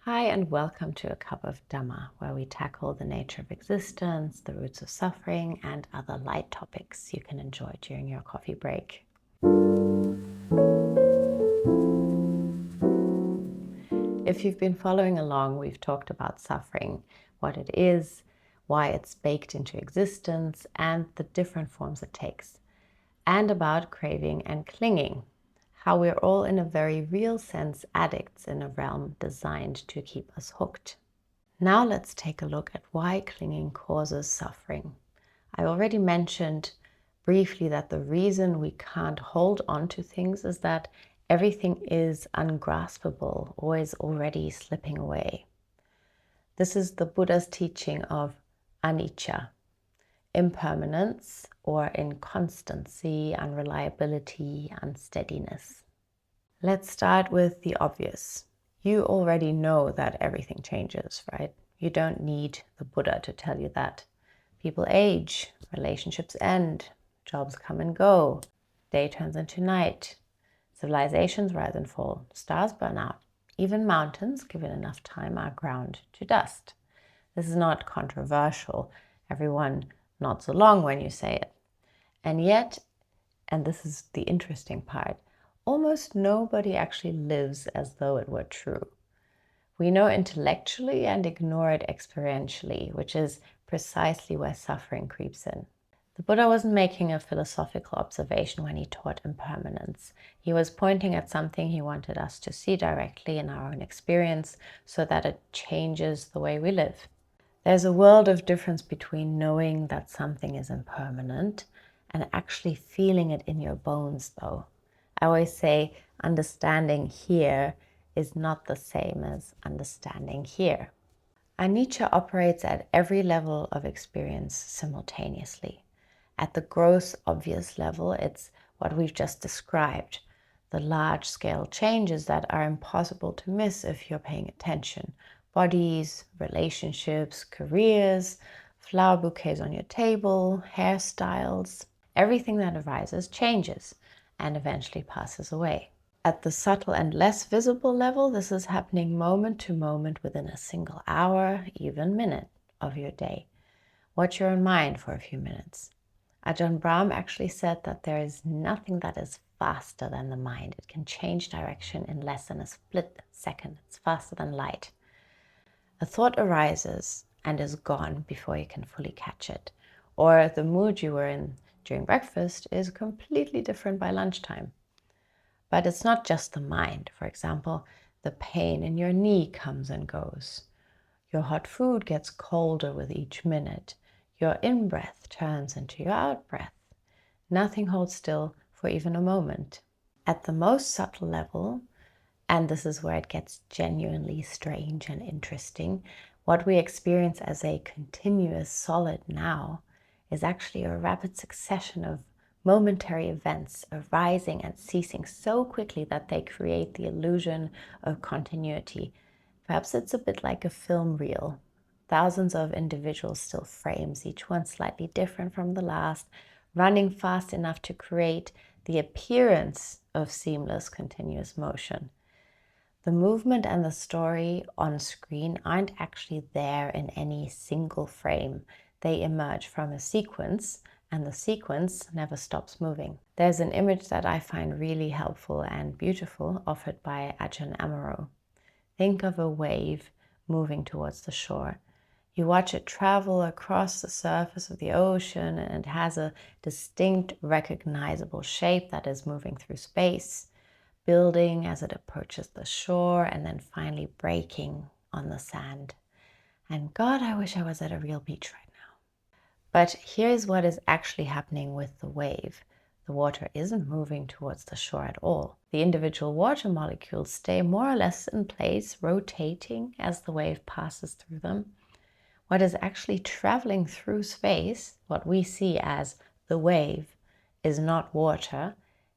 Hi and welcome to A Cup of Dhamma, where we tackle the nature of existence, the roots of suffering, and other light topics you can enjoy during your coffee break. If you've been following along, we've talked about suffering, what it is, why it's baked into existence, and the different forms it takes, and about craving and clinging. How we're all in a very real sense addicts in a realm designed to keep us hooked. Now let's take a look at why clinging causes suffering. I already mentioned briefly that the reason we can't hold on to things is that everything is ungraspable, always already slipping away. This is the Buddha's teaching of Anicca, impermanence, or inconstancy, unreliability, unsteadiness. Let's start with the obvious. You already know that everything changes, right? You don't need the Buddha to tell you that. People age, relationships end, jobs come and go, day turns into night, civilizations rise and fall, stars burn out. Even mountains, given enough time, are ground to dust. This is not controversial. Everyone nods along when you say it. And yet, and this is the interesting part, almost nobody actually lives as though it were true. We know intellectually and ignore it experientially, which is precisely where suffering creeps in. The Buddha wasn't making a philosophical observation when he taught impermanence. He was pointing at something he wanted us to see directly in our own experience so that it changes the way we live. There's a world of difference between knowing that something is impermanent and actually feeling it in your bones, though. I always say understanding here is not the same as understanding here. Anicca operates at every level of experience simultaneously. At the gross, obvious level, it's what we've just described, the large-scale changes that are impossible to miss if you're paying attention. Bodies, relationships, careers, flower bouquets on your table, hairstyles. Everything that arises changes and eventually passes away. At the subtle and less visible level, this is happening moment to moment within a single hour, even minute of your day. Watch your own mind for a few minutes. Ajahn Brahm actually said that there is nothing that is faster than the mind. It can change direction in less than a split second. It's faster than light. A thought arises and is gone before you can fully catch it. Or the mood you were in during breakfast is completely different by lunchtime. But it's not just the mind. For example, the pain in your knee comes and goes. Your hot food gets colder with each minute. Your in-breath turns into your out-breath. Nothing holds still for even a moment. At the most subtle level, and this is where it gets genuinely strange and interesting, what we experience as a continuous solid now is actually a rapid succession of momentary events arising and ceasing so quickly that they create the illusion of continuity. Perhaps it's a bit like a film reel. Thousands of individual still frames, each one slightly different from the last, running fast enough to create the appearance of seamless continuous motion. The movement and the story on screen aren't actually there in any single frame. They emerge from a sequence, and the sequence never stops moving. There's an image that I find really helpful and beautiful offered by Ajahn Brahm. Think of a wave moving towards the shore. You watch it travel across the surface of the ocean, and it has a distinct, recognizable shape that is moving through space, building as it approaches the shore, and then finally breaking on the sand. And God, I wish I was at a real beach right now. But here's what is actually happening with the wave. The water isn't moving towards the shore at all. The individual water molecules stay more or less in place, rotating as the wave passes through them. What is actually traveling through space, what we see as the wave, is not water,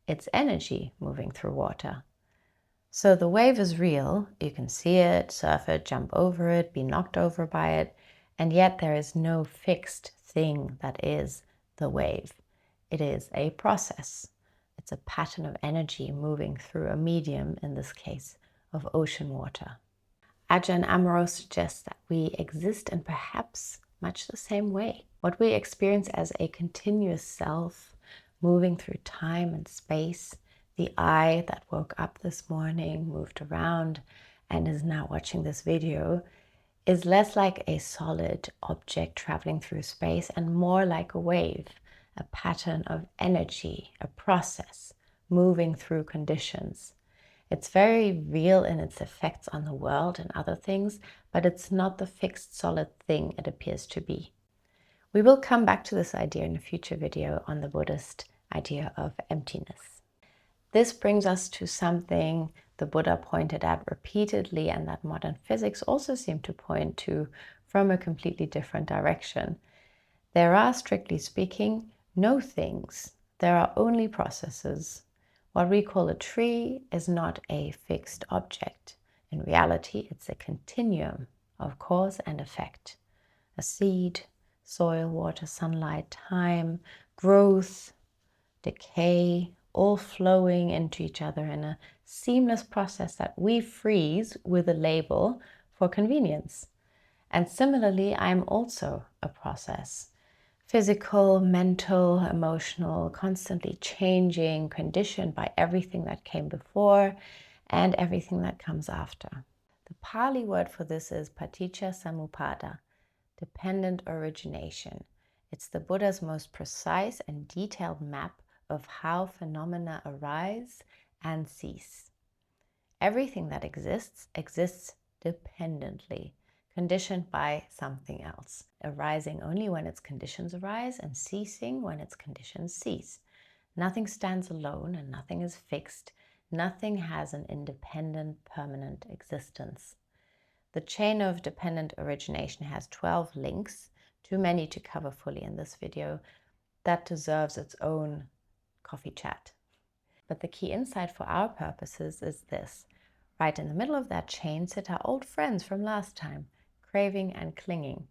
it's energy moving through water. So the wave is real. You can see it, surf it, jump over it, be knocked over by it, and yet there is no fixed thing that is the wave. It is a process. It's a pattern of energy moving through a medium, in this case, of ocean water. Ajahn Amaro suggests that we exist in perhaps much the same way. What we experience as a continuous self, moving through time and space, the I that woke up this morning, moved around, and is now watching this video, is less like a solid object traveling through space and more like a wave, a pattern of energy, a process moving through conditions. It's very real in its effects on the world and other things, but it's not the fixed solid thing it appears to be. We will come back to this idea in a future video on the Buddhist idea of emptiness. This brings us to something the Buddha pointed at repeatedly and that modern physics also seem to point to from a completely different direction. There are, strictly speaking, no things. There are only processes. What we call a tree is not a fixed object. In reality, it's a continuum of cause and effect. A seed, soil, water, sunlight, time, growth, decay, all flowing into each other in a seamless process that we freeze with a label for convenience. And similarly, I'm also a process. Physical, mental, emotional, constantly changing, conditioned by everything that came before and everything that comes after. The Pali word for this is Paṭiccasamuppāda, dependent origination. It's the Buddha's most precise and detailed map of how phenomena arise and cease. Everything that exists dependently, conditioned by something else, arising only when its conditions arise and ceasing when its conditions cease. Nothing stands alone and nothing is fixed. Nothing has an independent, permanent existence. The chain of dependent origination has 12 links, too many to cover fully in this video. That deserves its own coffee chat. But the key insight for our purposes is this. Right in the middle of that chain sit our old friends from last time, craving and clinging.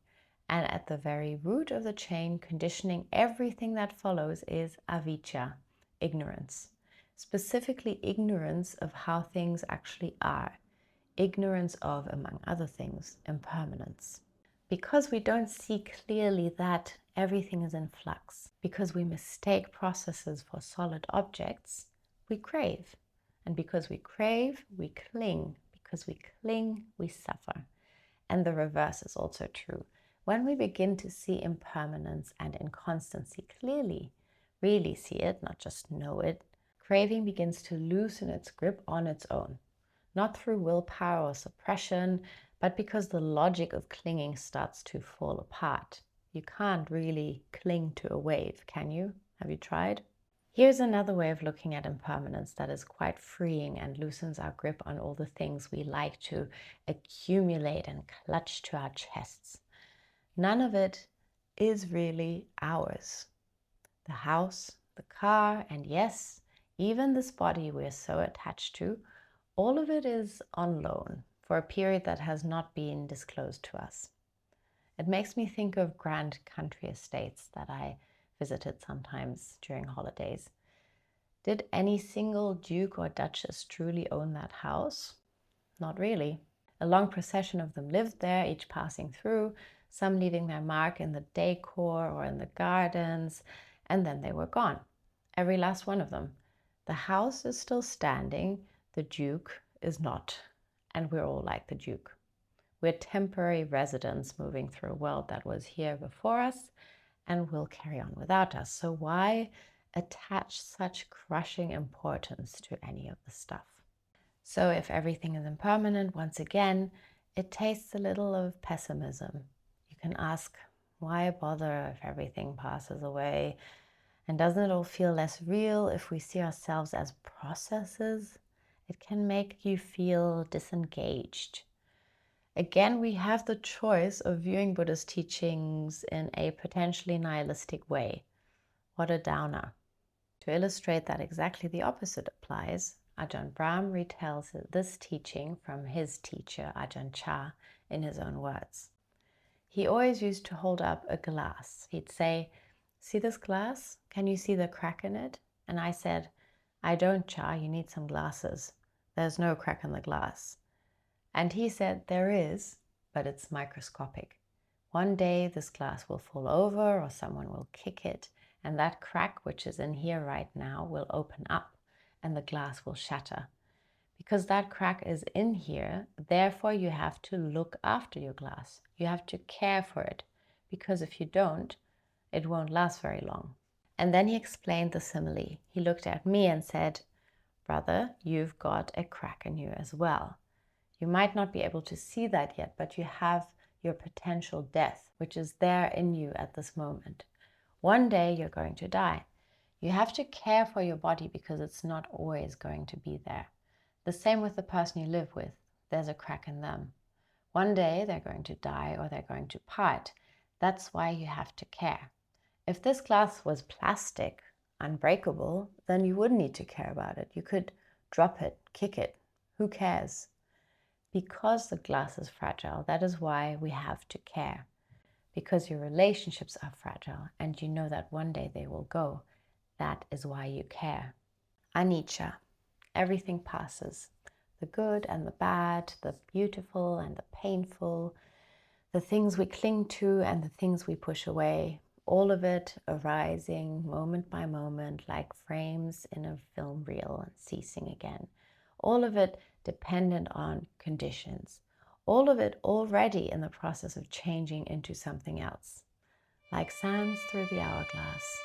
And at the very root of the chain, conditioning everything that follows, is avijja, ignorance. Specifically, ignorance of how things actually are. Ignorance of, among other things, impermanence. Because we don't see clearly that everything is in flux, because we mistake processes for solid objects, we crave. And because we crave, we cling. Because we cling, we suffer. And the reverse is also true. When we begin to see impermanence and inconstancy clearly, really see it, not just know it, craving begins to loosen its grip on its own. Not through willpower or suppression, but because the logic of clinging starts to fall apart. You can't really cling to a wave, can you? Have you tried? Here's another way of looking at impermanence that is quite freeing and loosens our grip on all the things we like to accumulate and clutch to our chests. None of it is really ours. The house, the car, and yes, even this body we're so attached to, all of it is on loan for a period that has not been disclosed to us. It makes me think of grand country estates that I visited sometimes during holidays. Did any single duke or duchess truly own that house? Not really. A long procession of them lived there, each passing through, some leaving their mark in the decor or in the gardens, and then they were gone. Every last one of them. The house is still standing, the duke is not, and we're all like the duke. We're temporary residents moving through a world that was here before us and will carry on without us. So why attach such crushing importance to any of the stuff? So if everything is impermanent, once again, it tastes a little of pessimism. You can ask, why bother if everything passes away? And doesn't it all feel less real if we see ourselves as processes? It can make you feel disengaged. Again, we have the choice of viewing Buddhist teachings in a potentially nihilistic way. What a downer. To illustrate that exactly the opposite applies, Ajahn Brahm retells this teaching from his teacher, Ajahn Chah, in his own words. He always used to hold up a glass. He'd say, "See this glass? Can you see the crack in it?" And I said, "I don't, Chah, you need some glasses. There's no crack in the glass." And he said there is, but it's microscopic. One day this glass will fall over or someone will kick it, and that crack which is in here right now will open up and the glass will shatter. Because that crack is in here, therefore you have to look after your glass. You have to care for it, because if you don't, it won't last very long. And then he explained the simile. He looked at me and said, brother, you've got a crack in you as well. You might not be able to see that yet, but you have your potential death, which is there in you at this moment. One day you're going to die. You have to care for your body because it's not always going to be there. The same with the person you live with. There's a crack in them. One day they're going to die or they're going to part. That's why you have to care. If this glass was plastic, unbreakable, then you wouldn't need to care about it. You could drop it, kick it. Who cares? Because the glass is fragile, that is why we have to care. Because your relationships are fragile and you know that one day they will go. That is why you care. Anicca. Everything passes. The good and the bad, the beautiful and the painful, the things we cling to and the things we push away, all of it arising moment by moment like frames in a film reel and ceasing again. All of it dependent on conditions. All of it already in the process of changing into something else. Like sands through the hourglass,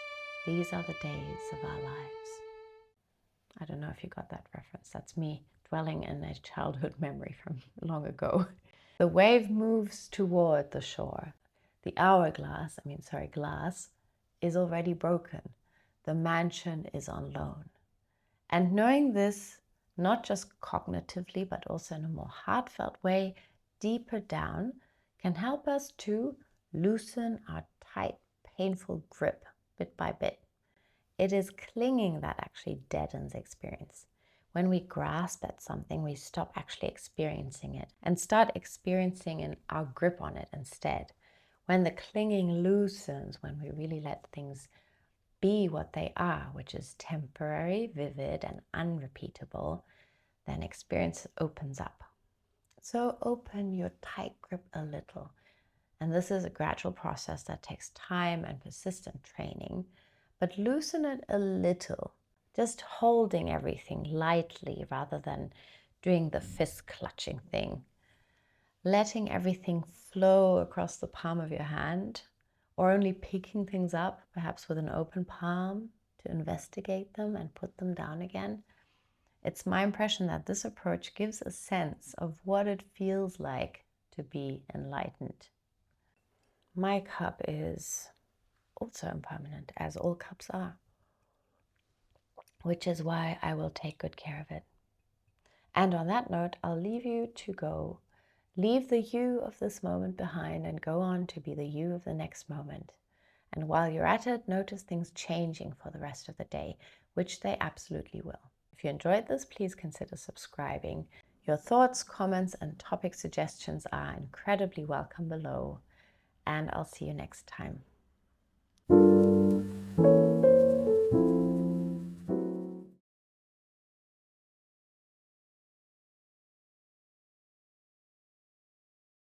these are the days of our lives. I don't know if you got that reference. That's me dwelling in a childhood memory from long ago. The wave moves toward the shore. The glass is already broken. The mansion is on loan. And knowing this, not just cognitively, but also in a more heartfelt way, deeper down, can help us to loosen our tight, painful grip bit by bit. It is clinging that actually deadens experience. When we grasp at something, we stop actually experiencing it and start experiencing our grip on it instead. When the clinging loosens, when we really let things be what they are, which is temporary, vivid, and unrepeatable, then experience opens up. So open your tight grip a little. And this is a gradual process that takes time and persistent training, but loosen it a little, just holding everything lightly rather than doing the fist clutching thing. Letting everything flow across the palm of your hand, or only picking things up, perhaps with an open palm, to investigate them and put them down again. It's my impression that this approach gives a sense of what it feels like to be enlightened. My cup is also impermanent, as all cups are, which is why I will take good care of it. And on that note, I'll leave you to go. Leave the you of this moment behind and go on to be the you of the next moment. And while you're at it, notice things changing for the rest of the day, which they absolutely will. If you enjoyed this, please consider subscribing. Your thoughts, comments, and topic suggestions are incredibly welcome below. And I'll see you next time.